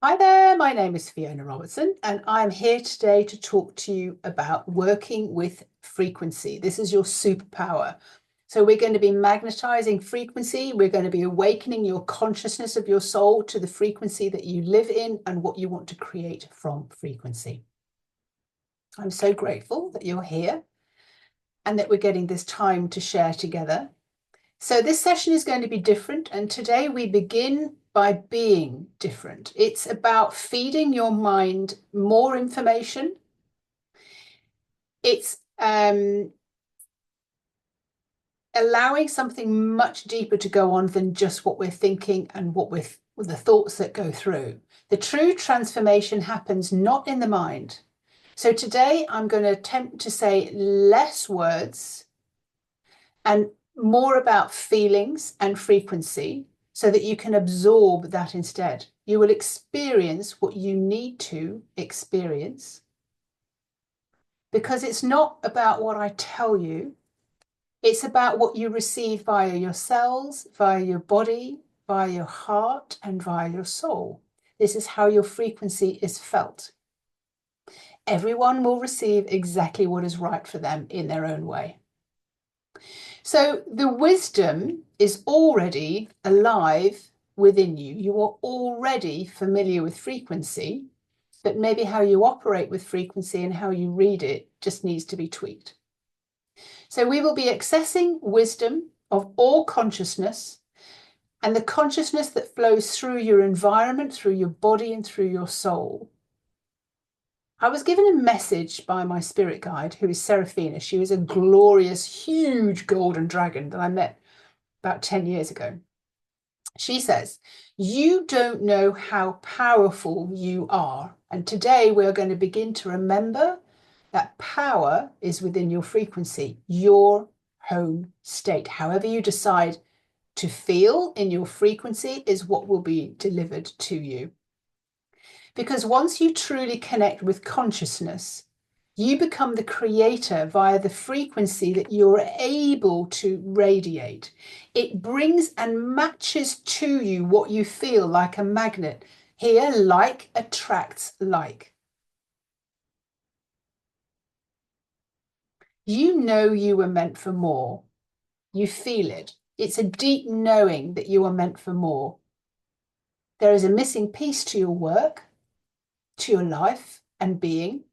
Hi there, my name is Fiona Robertson, and I'm here today to talk to you about working with frequency. This is your superpower. So, we're going to be magnetizing frequency. We're going to be awakening your consciousness of your soul to the frequency that you live in and what you want to create from frequency. I'm so grateful that you're here and that we're getting this time to share together. So this session is going to be different, and today we begin by being different. It's about feeding your mind more information. It's allowing something much deeper to go on than just what we're thinking and what we're the thoughts that go through. The true transformation happens not in the mind. So today I'm going to attempt to say less words and more about feelings and frequency so that you can absorb that instead. You will experience what you need to experience because it's not about what I tell you. It's about what you receive via your cells, via your body, via your heart, and via your soul. This is how your frequency is felt. Everyone will receive exactly what is right for them in their own way. So the wisdom is already alive within you. You are already familiar with frequency, but maybe how you operate with frequency and how you read it just needs to be tweaked. So we will be accessing wisdom of all consciousness and the consciousness that flows through your environment, through your body, and through your soul. I was given a message by my spirit guide, who is Seraphina. She was a glorious, huge golden dragon that I met about 10 years ago. She says, you don't know how powerful you are. And today we're going to begin to remember that power is within your frequency, your home state. However you decide to feel in your frequency is what will be delivered to you. Because once you truly connect with consciousness, you become the creator via the frequency that you're able to radiate. It brings and matches to you what you feel like a magnet. Here, like attracts like. You know you were meant for more. You feel it. It's a deep knowing that you are meant for more. There is a missing piece to your work, to your life and being.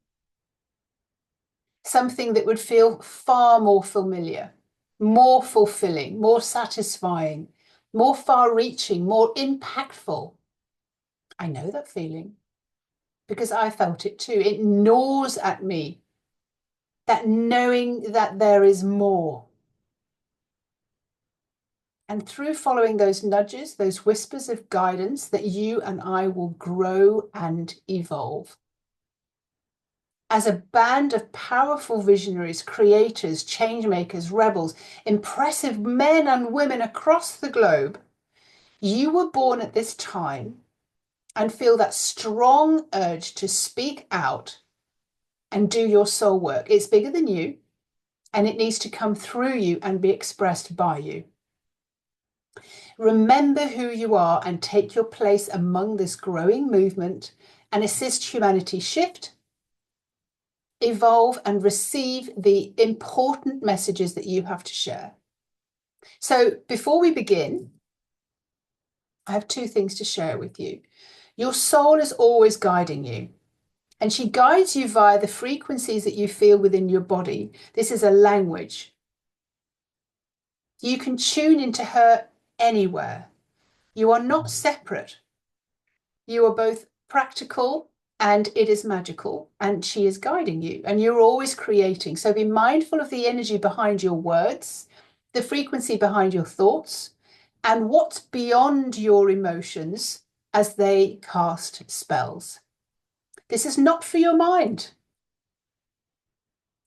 Something that would feel far more familiar, more fulfilling, more satisfying, more far-reaching, more impactful. I know that feeling because I felt it too. It gnaws at me, that knowing that there is more. And through following those nudges, those whispers of guidance, that you and I will grow and evolve. As a band of powerful visionaries, creators, change makers, rebels, impressive men and women across the globe, you were born at this time and feel that strong urge to speak out and do your soul work. It's bigger than you, and it needs to come through you and be expressed by you. Remember who you are and take your place among this growing movement and assist humanity shift, evolve, and receive the important messages that you have to share. So before we begin, I have two things to share with you. Your soul is always guiding you, and she guides you via the frequencies that you feel within your body. This is a language. You can tune into her anywhere. You are not separate. You are both practical and it is magical, and she is guiding you, and you're always creating. So be mindful of the energy behind your words, the frequency behind your thoughts, and what's beyond your emotions as they cast spells. This is not for your mind.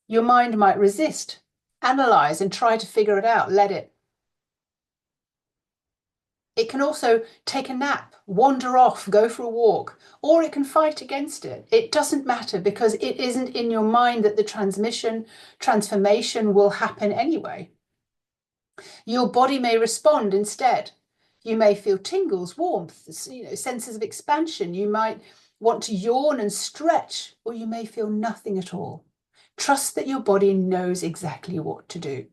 Your mind might resist, analyze, and try to figure it out. Let it. It can also take a nap, wander off, go for a walk, or it can fight against it. It doesn't matter because it isn't in your mind that the transformation will happen anyway. Your body may respond instead. You may feel tingles, warmth, senses of expansion. You might want to yawn and stretch, or you may feel nothing at all. Trust that your body knows exactly what to do.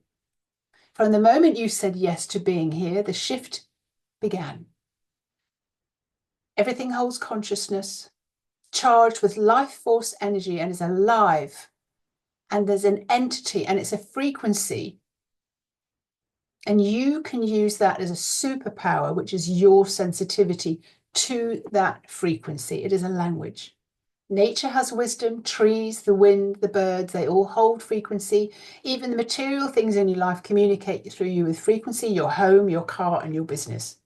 From the moment you said yes to being here, the shift began. Everything holds consciousness, charged with life force energy, and is alive. And there's an entity, and it's a frequency. And you can use that as a superpower, which is your sensitivity to that frequency. It is a language. Nature has wisdom, trees, the wind, the birds, they all hold frequency. Even the material things in your life communicate through you with frequency, your home, your car, and your business.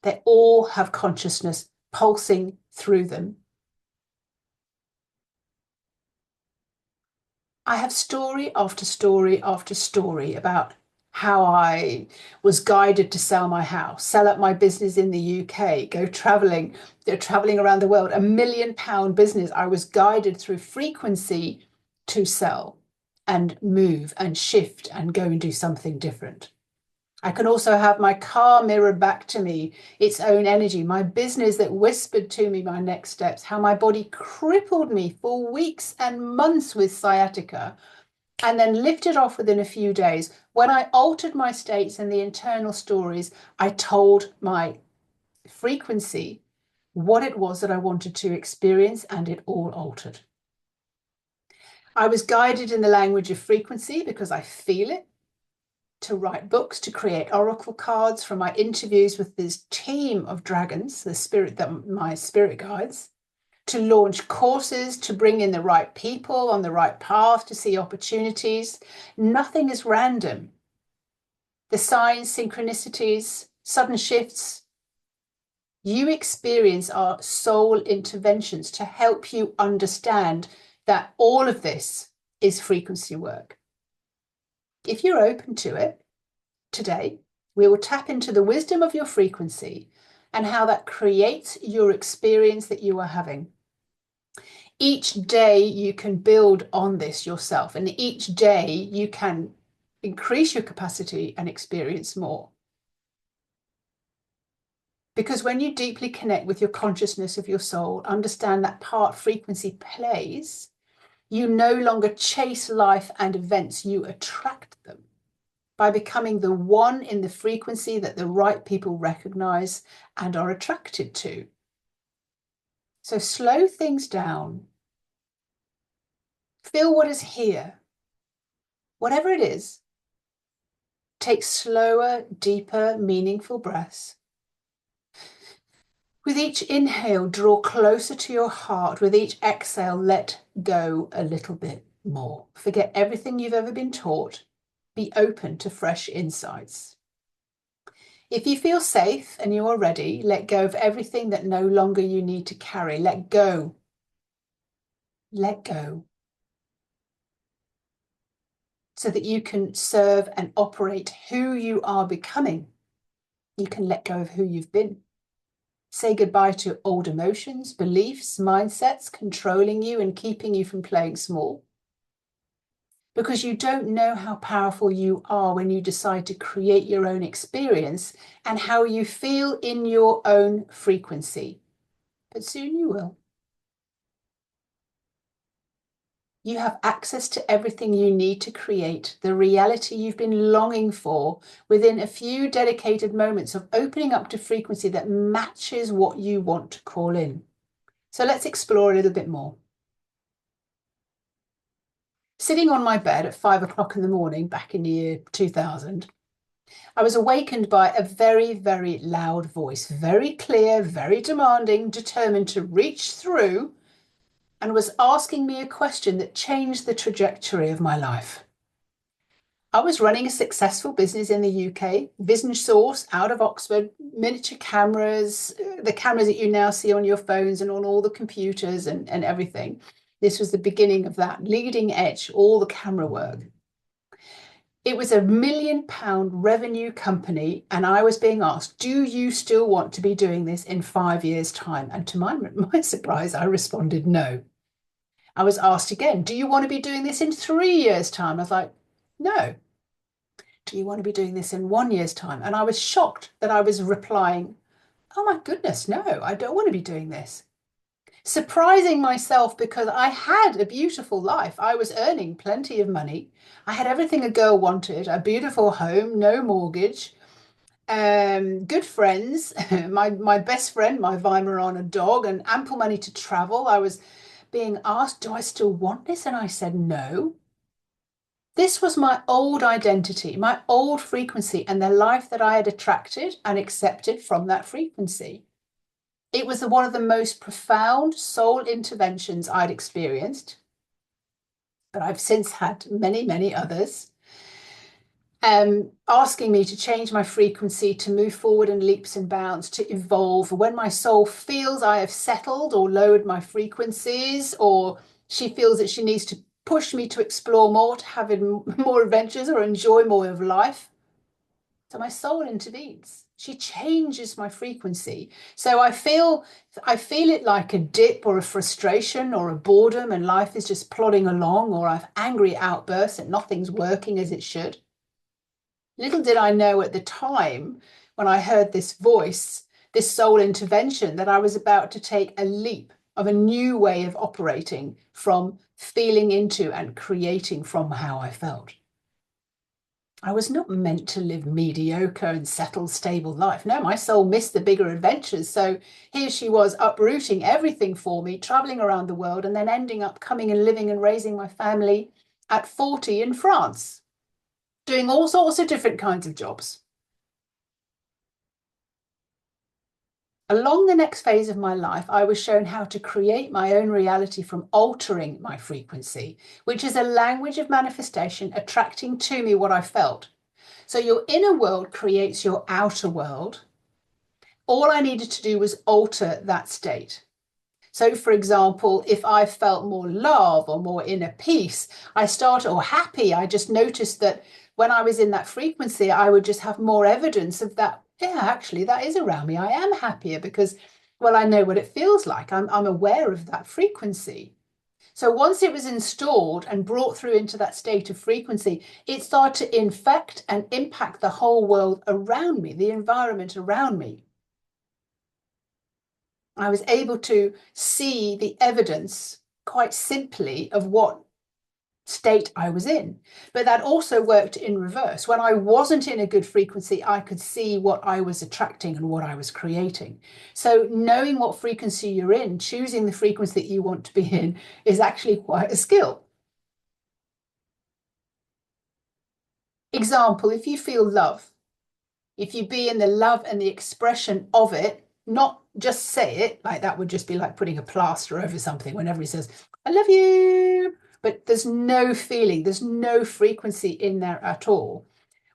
They all have consciousness pulsing through them. I have story after story after story about how I was guided to sell my house, sell up my business in the UK, go traveling around the world, £1 million business. I was guided through frequency to sell and move and shift and go and do something different. I can also have my car mirror back to me, its own energy, my business that whispered to me my next steps, how my body crippled me for weeks and months with sciatica, and then lifted off within a few days. When I altered my states and the internal stories, I told my frequency what it was that I wanted to experience, and it all altered. I was guided in the language of frequency because I feel it, to write books, to create oracle cards from my interviews with this team of dragons, my spirit guides, to launch courses, to bring in the right people on the right path, to see opportunities. Nothing is random. The signs, synchronicities, sudden shifts you experience are soul interventions to help you understand that all of this is frequency work. If you're open to it, today, we will tap into the wisdom of your frequency and how that creates your experience that you are having. Each day you can build on this yourself, and each day you can increase your capacity and experience more. Because when you deeply connect with your consciousness of your soul, understand that part frequency plays, you no longer chase life and events, you attract them by becoming the one in the frequency that the right people recognize and are attracted to. So slow things down. Feel what is here. Whatever it is, take slower, deeper, meaningful breaths. With each inhale, draw closer to your heart. With each exhale, let go a little bit more. Forget everything you've ever been taught. Be open to fresh insights. If you feel safe and you are ready, let go of everything that no longer you need to carry. Let go. Let go. So that you can serve and operate who you are becoming. You can let go of who you've been. Say goodbye to old emotions, beliefs, mindsets controlling you and keeping you from playing small. Because you don't know how powerful you are when you decide to create your own experience and how you feel in your own frequency. But soon you will. You have access to everything you need to create the reality you've been longing for within a few dedicated moments of opening up to frequency that matches what you want to call in. So let's explore a little bit more. Sitting on my bed at 5 o'clock in the morning back in the year 2000, I was awakened by a very, very loud voice, very clear, very demanding, determined to reach through, and was asking me a question that changed the trajectory of my life. I was running a successful business in the UK, Vision Source out of Oxford, miniature cameras, the cameras that you now see on your phones and on all the computers and everything. This was the beginning of that, leading edge, all the camera work. It was a £1 million revenue company, and I was being asked, do you still want to be doing this in 5 years' time? And to my surprise, I responded no. I was asked again, do you want to be doing this in 3 years' time? I was like, no. do you want to be doing this in 1 year's time? And I was shocked that I was replying, oh my goodness, no, I don't want to be doing this. Surprising myself because I had a beautiful life. I was earning plenty of money. I had everything a girl wanted, a beautiful home, no mortgage, good friends, my best friend, my Weimaraner dog, and ample money to travel. I was being asked, do I still want this? And I said, no. This was my old identity, my old frequency, and the life that I had attracted and accepted from that frequency. It was one of the most profound soul interventions I'd experienced, but I've since had many, many others, asking me to change my frequency, to move forward in leaps and bounds, to evolve. When my soul feels I have settled or lowered my frequencies, or she feels that she needs to push me to explore more, to have more adventures or enjoy more of life. So my soul intervenes. She changes my frequency. So I feel it like a dip or a frustration or a boredom, and life is just plodding along, or I've angry outbursts and nothing's working as it should. Little did I know at the time when I heard this voice, this soul intervention, that I was about to take a leap of a new way of operating from feeling into and creating from how I felt. I was not meant to live mediocre and settled, stable life. No, my soul missed the bigger adventures. So here she was uprooting everything for me, traveling around the world, and then ending up coming and living and raising my family at 40 in France, doing all sorts of different kinds of jobs. Along the next phase of my life, I was shown how to create my own reality from altering my frequency, which is a language of manifestation attracting to me what I felt. So your inner world creates your outer world. All I needed to do was alter that state. So, for example, if I felt more love or more inner peace, or happy, I just noticed that when I was in that frequency, I would just have more evidence of that. Yeah, actually, that is around me. I am happier because, well, I know what it feels like. I'm aware of that frequency. So once it was installed and brought through into that state of frequency, it started to infect and impact the whole world around me, the environment around me. I was able to see the evidence quite simply of what state I was in. But that also worked in reverse. When I wasn't in a good frequency, I could see what I was attracting and what I was creating. So knowing what frequency you're in, choosing the frequency that you want to be in, is actually quite a skill. Example, if you feel love, if you be in the love and the expression of it, not just say it, like that would just be like putting a plaster over something whenever he says, I love you, but there's no feeling, there's no frequency in there at all.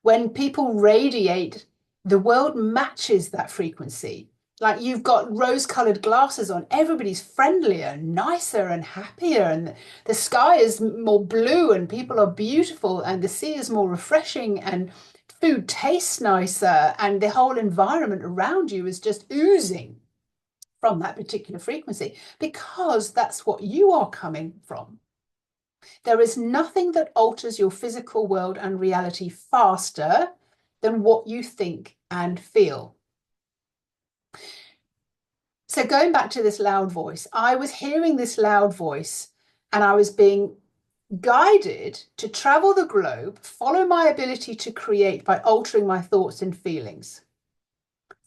When people radiate, the world matches that frequency. Like you've got rose-colored glasses on, everybody's friendlier, nicer and happier, and the sky is more blue and people are beautiful and the sea is more refreshing and food tastes nicer and the whole environment around you is just oozing from that particular frequency because that's what you are coming from. There is nothing that alters your physical world and reality faster than what you think and feel. So going back to this loud voice, I was hearing this loud voice and I was being guided to travel the globe, follow my ability to create by altering my thoughts and feelings.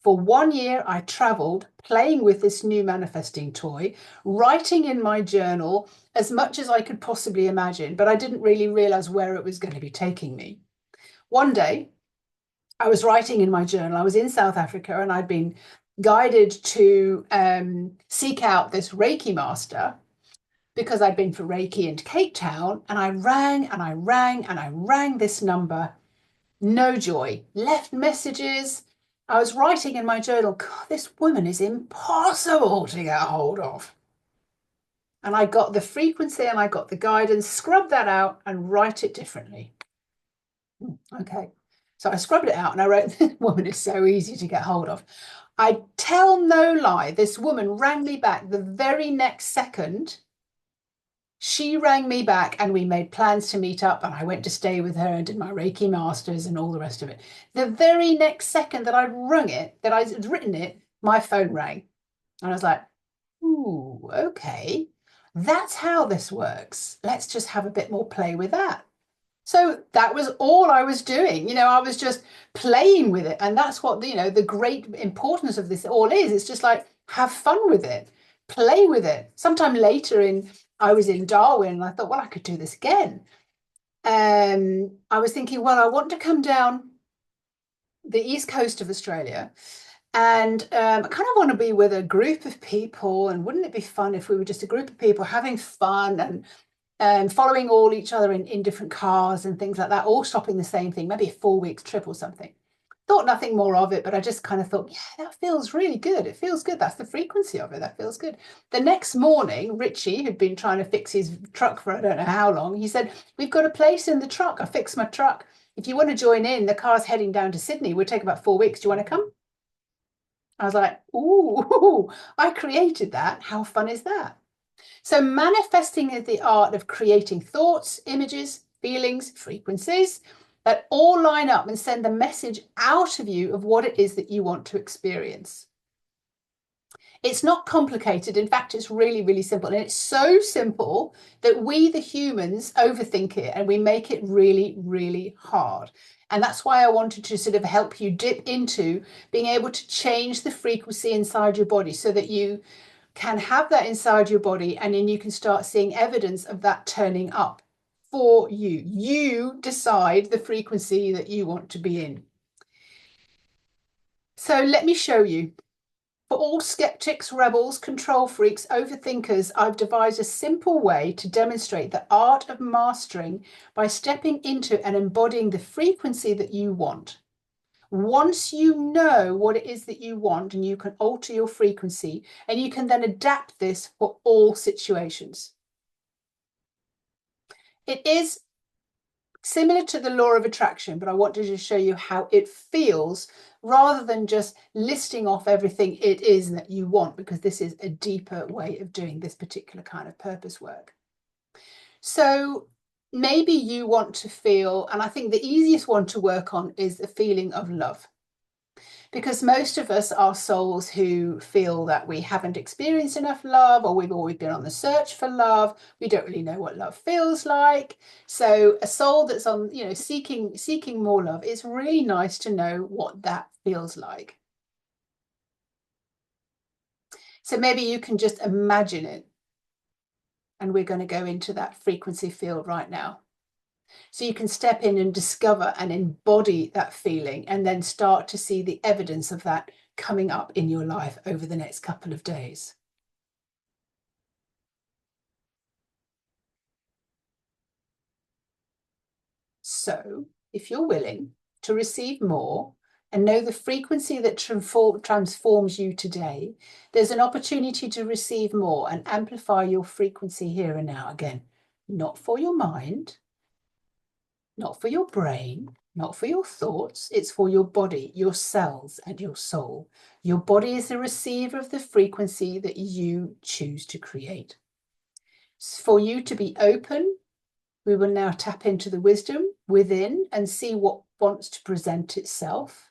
For 1 year, I traveled playing with this new manifesting toy, writing in my journal as much as I could possibly imagine, but I didn't really realize where it was going to be taking me. One day, I was writing in my journal. I was in South Africa and I'd been guided to seek out this Reiki master because I'd been for Reiki in Cape Town, and I rang and I rang and I rang this number. No joy. Left messages. I was writing in my journal, God, this woman is impossible to get hold of. And I got the frequency and I got the guidance, scrub that out and write it differently. Okay. So I scrubbed it out and I wrote, this woman is so easy to get hold of. I tell no lie, this woman rang me back the very next second She rang me back and we made plans to meet up, and I went to stay with her and did my Reiki masters and all the rest of it. The very next second that I'd rung it, that I'd written it, my phone rang. And I was like, ooh, okay, that's how this works. Let's just have a bit more play with that. So that was all I was doing. I was just playing with it. And that's what, the great importance of this all is. It's just like, have fun with it, play with it. Sometime later I was in Darwin and I thought, well, I could do this again. I was thinking, well, I want to come down the east coast of Australia, and I kind of want to be with a group of people. And wouldn't it be fun if we were just a group of people having fun and following all each other in different cars and things like that, all stopping the same thing, maybe a 4 week trip or something. Thought nothing more of it, but I just kind of thought, yeah, that feels really good. It feels good. That's the frequency of it. That feels good. The next morning, Richie, who'd been trying to fix his truck for I don't know how long, he said, we've got a place in the truck. I fixed my truck. If you want to join in, the car's heading down to Sydney. We'll take about 4 weeks. Do you want to come? I was like, ooh, I created that. How fun is that? So manifesting is the art of creating thoughts, images, feelings, frequencies that all line up and send a message out of you of what it is that you want to experience. It's not complicated. In fact, it's really, really simple. And it's so simple that we, the humans, overthink it and we make it really, really hard. And that's why I wanted to sort of help you dip into being able to change the frequency inside your body so that you can have that inside your body, and then you can start seeing evidence of that turning up for you. You decide the frequency that you want to be in. So let me show you. For all skeptics, rebels, control freaks, overthinkers, I've devised a simple way to demonstrate the art of mastering by stepping into and embodying the frequency that you want. Once you know what it is that you want, and you can alter your frequency, and you can then adapt this for all situations. It is similar to the law of attraction, but I wanted to show you how it feels rather than just listing off everything it is that you want, because this is a deeper way of doing this particular kind of purpose work. So maybe you want to feel, and I think the easiest one to work on is the feeling of love. Because most of us are souls who feel that we haven't experienced enough love, or we've always been on the search for love. We don't really know what love feels like. So a soul that's on, seeking more love, it's really nice to know what that feels like. So maybe you can just imagine it. And we're going to go into that frequency field right now. So you can step in and discover and embody that feeling, and then start to see the evidence of that coming up in your life over the next couple of days. So if you're willing to receive more and know the frequency that transforms you today, there's an opportunity to receive more and amplify your frequency here and now. Again, not for your mind, not for your brain, not for your thoughts. It's for your body, your cells, and your soul. Your body is the receiver of the frequency that you choose to create. For you to be open, we will now tap into the wisdom within and see what wants to present itself.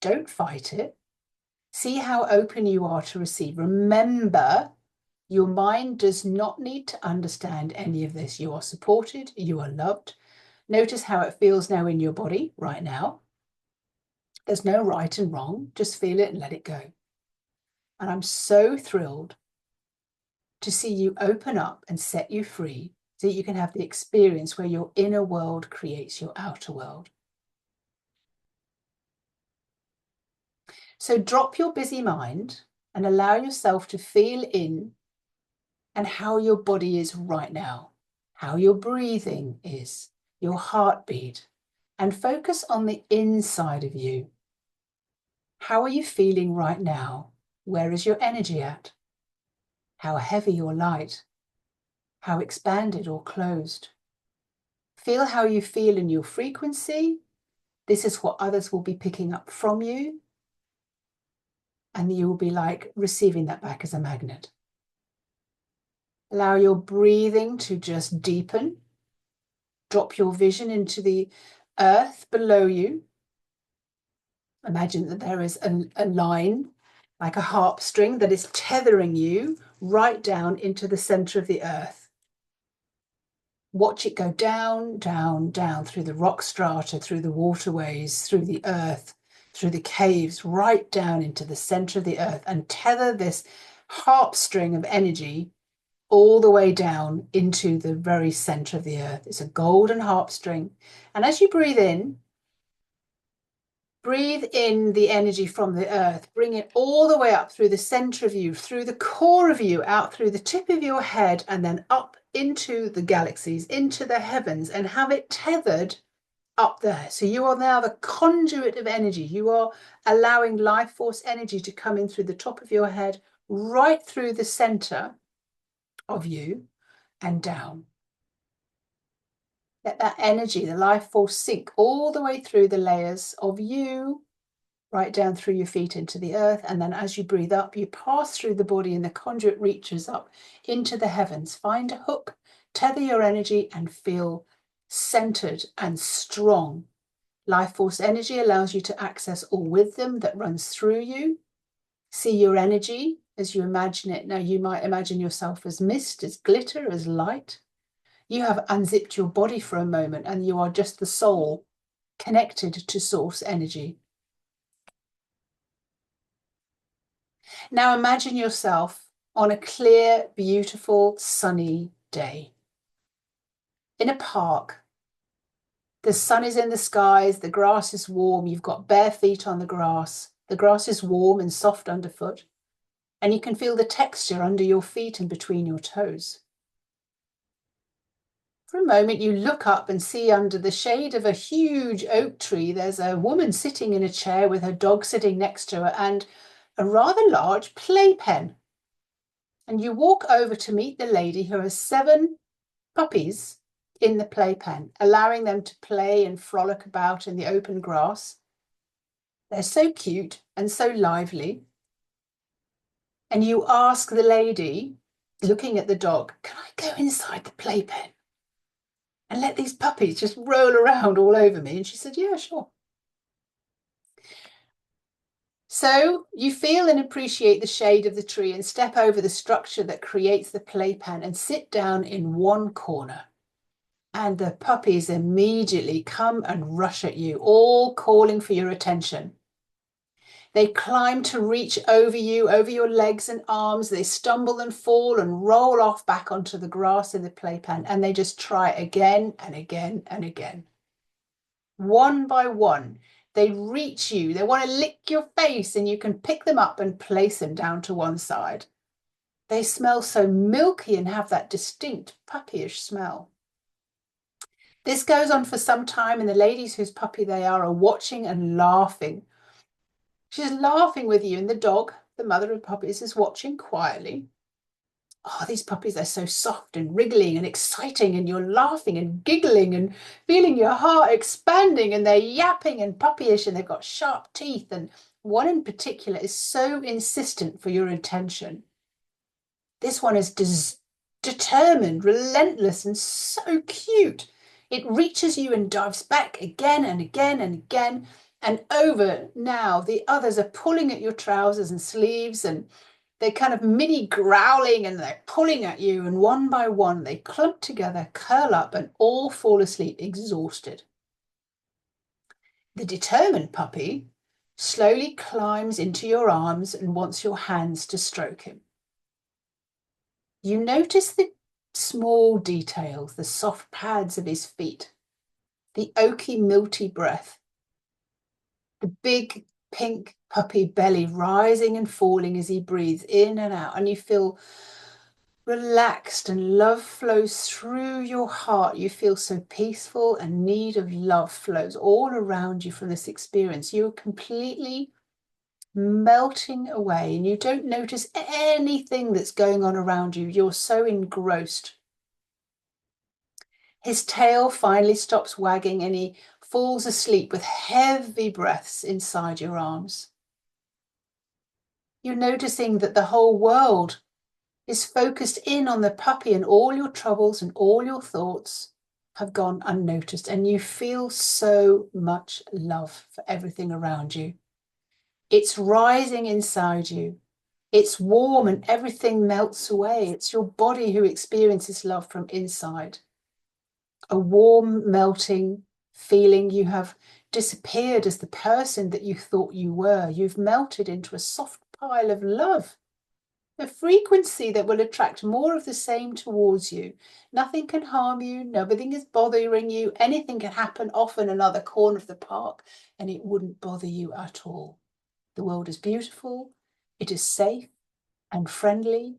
Don't fight it. See how open you are to receive. Remember, your mind does not need to understand any of this. You are supported, you are loved. Notice how it feels now in your body right now. There's no right and wrong. Just feel it and let it go. And I'm so thrilled to see you open up and set you free so that you can have the experience where your inner world creates your outer world. So drop your busy mind and allow yourself to feel in and how your body is right now, how your breathing is, your heartbeat, and focus on the inside of you. How are you feeling right now? Where is your energy at? How heavy or light? How expanded or closed? Feel how you feel in your frequency. This is what others will be picking up from you. And you will be like receiving that back as a magnet. Allow your breathing to just deepen. Drop your vision into the earth below you. Imagine that there is a line, like a harp string, that is tethering you right down into the center of the earth. Watch it go down, down, down through the rock strata, through the waterways, through the earth, through the caves, right down into the center of the earth, and tether this harp string of energy all the way down into the very center of the earth. It's a golden harp string. And as you breathe in the energy from the earth, bring it all the way up through the center of you, through the core of you, out through the tip of your head, and then up into the galaxies, into the heavens, and have it tethered up there. So you are now the conduit of energy. You are allowing life force energy to come in through the top of your head, right through the center of you and down. Let that energy, the life force, sink all the way through the layers of you, right down through your feet into the earth. And then as you breathe up, you pass through the body and the conduit reaches up into the heavens. Find a hook, tether your energy, and feel centered and strong. Life force energy allows you to access all wisdom that runs through you. See your energy as you imagine it. Now you might imagine yourself as mist, as glitter, as light. You have unzipped your body for a moment and you are just the soul connected to source energy. Now imagine yourself on a clear, beautiful, sunny day in a park. The sun is in the skies, the grass is warm, you've got bare feet on the grass is warm and soft underfoot, and you can feel the texture under your feet and between your toes. For a moment, you look up and see under the shade of a huge oak tree, there's a woman sitting in a chair with her dog sitting next to her and a rather large playpen. And you walk over to meet the lady who has 7 puppies in the playpen, allowing them to play and frolic about in the open grass. They're so cute and so lively. And you ask the lady, looking at the dog, can I go inside the playpen and let these puppies just roll around all over me? And she said, yeah, sure. So you feel and appreciate the shade of the tree and step over the structure that creates the playpen and sit down in one corner. And the puppies immediately come and rush at you, all calling for your attention. They climb to reach over you, over your legs and arms. They stumble and fall and roll off back onto the grass in the playpen. And they just try again and again and again. One by one, they reach you. They want to lick your face and you can pick them up and place them down to one side. They smell so milky and have that distinct puppyish smell. This goes on for some time and the ladies whose puppy they are watching and laughing. She's laughing with you and the dog, the mother of puppies, is watching quietly. Oh, these puppies are so soft and wriggling and exciting and you're laughing and giggling and feeling your heart expanding and they're yapping and puppyish and they've got sharp teeth and one in particular is so insistent for your attention. This one is determined, relentless and so cute. It reaches you and dives back again and again and again. And over now, the others are pulling at your trousers and sleeves and they're kind of mini growling and they're pulling at you. And one by one, they clump together, curl up and all fall asleep exhausted. The determined puppy slowly climbs into your arms and wants your hands to stroke him. You notice the small details, the soft pads of his feet, the oaky, milty breath, the big pink puppy belly rising and falling as he breathes in and out, and you feel relaxed and love flows through your heart. You feel so peaceful and need of love flows all around you from this experience. You're completely melting away and you don't notice anything that's going on around you. You're so engrossed. His tail finally stops wagging and he falls asleep with heavy breaths inside your arms. You're noticing that the whole world is focused in on the puppy, and all your troubles and all your thoughts have gone unnoticed, and you feel so much love for everything around you. It's rising inside you. It's warm and everything melts away. It's your body who experiences love from inside. A warm, melting feeling. You have disappeared as the person that you thought you were. You've melted into a soft pile of love. A frequency that will attract more of the same towards you. Nothing can harm you. Nothing is bothering you. Anything can happen off in another corner of the park and it wouldn't bother you at all. The world is beautiful. It is safe and friendly.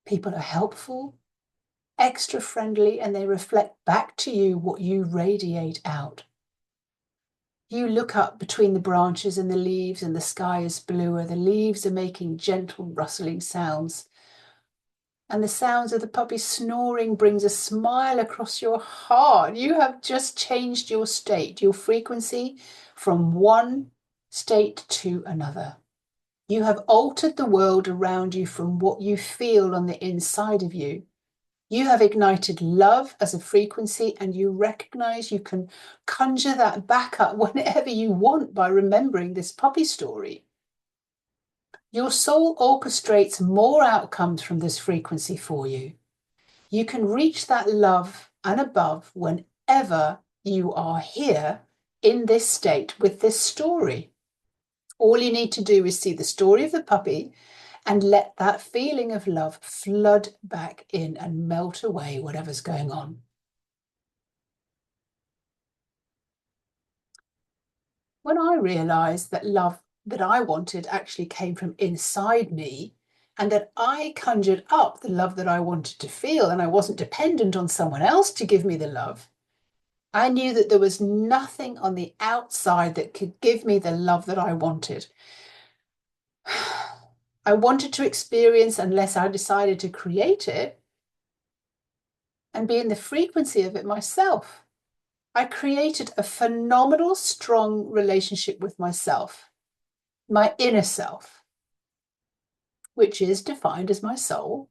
People are helpful, extra friendly, and they reflect back to you what you radiate out. You look up between the branches and the leaves, and the sky is bluer. The leaves are making gentle rustling sounds. And the sounds of the puppy snoring brings a smile across your heart. You have just changed your state, your frequency, from one state to another. You have altered the world around you from what you feel on the inside of you. You have ignited love as a frequency, and you recognize you can conjure that back up whenever you want by remembering this puppy story. Your soul orchestrates more outcomes from this frequency for you. You can reach that love and above whenever you are here in this state with this story. All you need to do is see the story of the puppy and let that feeling of love flood back in and melt away whatever's going on. When I realized that love that I wanted actually came from inside me, and that I conjured up the love that I wanted to feel, and I wasn't dependent on someone else to give me the love, I knew that there was nothing on the outside that could give me the love that I wanted. I wanted to experience unless I decided to create it and be in the frequency of it myself. I created a phenomenal, strong relationship with myself, my inner self, which is defined as my soul,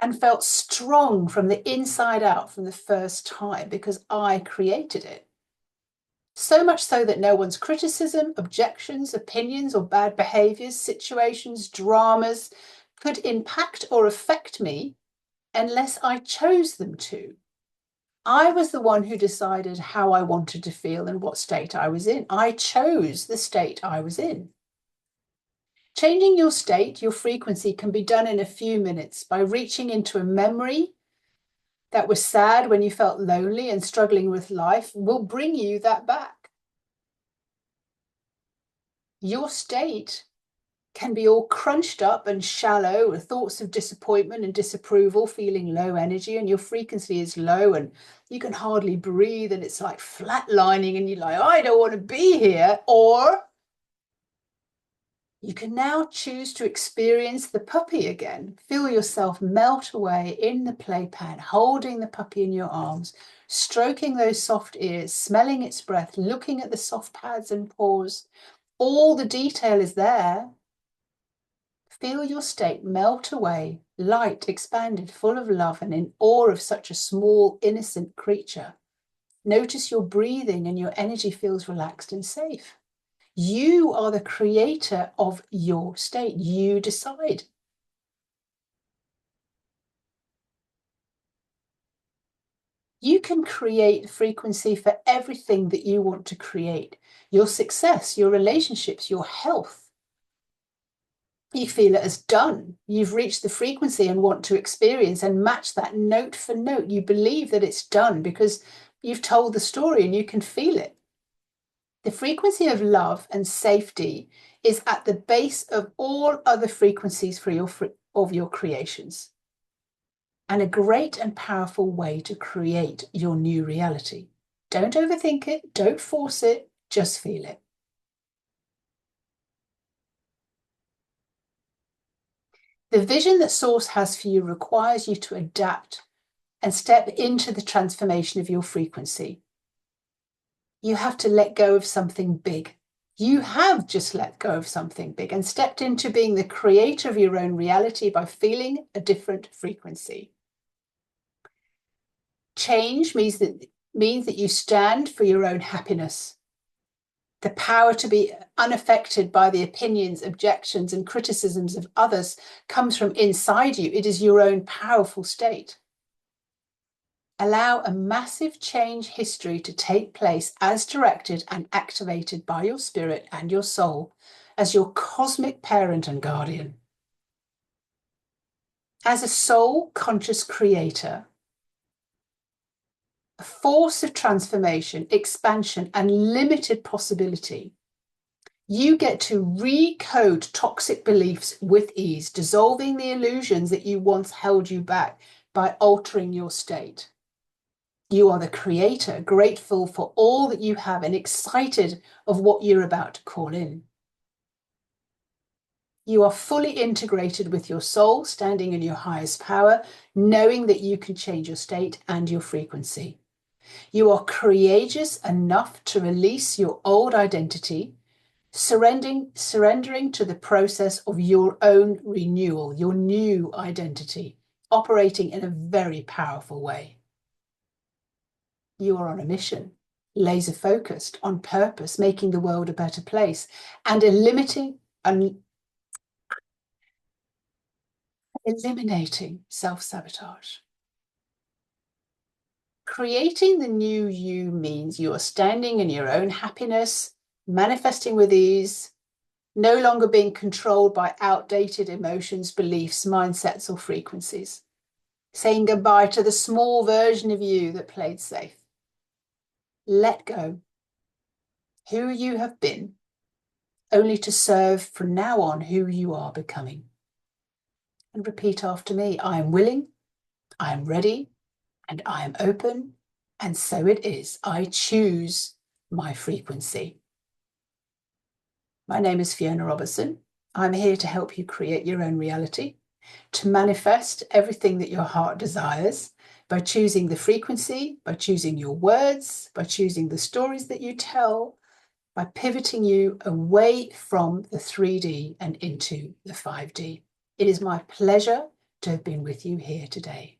and felt strong from the inside out from the first time because I created it. So much so that no one's criticism, objections, opinions, or bad behaviors, situations, dramas could impact or affect me unless I chose them to. I was the one who decided how I wanted to feel and what state I was in. I chose the state I was in. Changing your state, your frequency, can be done in a few minutes by reaching into a memory that was sad when you felt lonely and struggling with life. Will bring you that back. Your state can be all crunched up and shallow with thoughts of disappointment and disapproval, feeling low energy, and your frequency is low and you can hardly breathe and it's like flatlining and you're like, I don't want to be here. Or you can now choose to experience the puppy again. Feel yourself melt away in the playpen, holding the puppy in your arms, stroking those soft ears, smelling its breath, looking at the soft pads and paws. All the detail is there. Feel your state melt away, light, expanded, full of love, and in awe of such a small, innocent creature. Notice your breathing and your energy feels relaxed and safe. You are the creator of your state. You decide. You can create frequency for everything that you want to create. Your success, your relationships, your health. You feel it as done. You've reached the frequency and want to experience and match that note for note. You believe that it's done because you've told the story and you can feel it. The frequency of love and safety is at the base of all other frequencies for your creations, and a great and powerful way to create your new reality. Don't overthink it. Don't force it. Just feel it. The vision that Source has for you requires you to adapt and step into the transformation of your frequency. You have to let go of something big. You have just let go of something big and stepped into being the creator of your own reality by feeling a different frequency. Change means that you stand for your own happiness. The power to be unaffected by the opinions, objections, and criticisms of others comes from inside you. It is your own powerful state. Allow a massive change history to take place as directed and activated by your spirit and your soul as your cosmic parent and guardian. As a soul conscious creator, a force of transformation, expansion, and limited possibility, you get to recode toxic beliefs with ease, dissolving the illusions that you once held you back by altering your state. You are the creator, grateful for all that you have and excited of what you're about to call in. You are fully integrated with your soul, standing in your highest power, knowing that you can change your state and your frequency. You are courageous enough to release your old identity, surrendering to the process of your own renewal, your new identity, operating in a very powerful way. You are on a mission, laser focused, on purpose, making the world a better place, and eliminating self-sabotage. Creating the new you means you are standing in your own happiness, manifesting with ease, no longer being controlled by outdated emotions, beliefs, mindsets, or frequencies. Saying goodbye to the small version of you that played safe. Let go who you have been, only to serve from now on who you are becoming. And repeat after me. I am willing, I am ready, and I am open, and so it is. I choose my frequency. My name is Fiona Robertson. I'm here to help you create your own reality, to manifest everything that your heart desires by choosing the frequency, by choosing your words, by choosing the stories that you tell, by pivoting you away from the 3D and into the 5D. It is my pleasure to have been with you here today.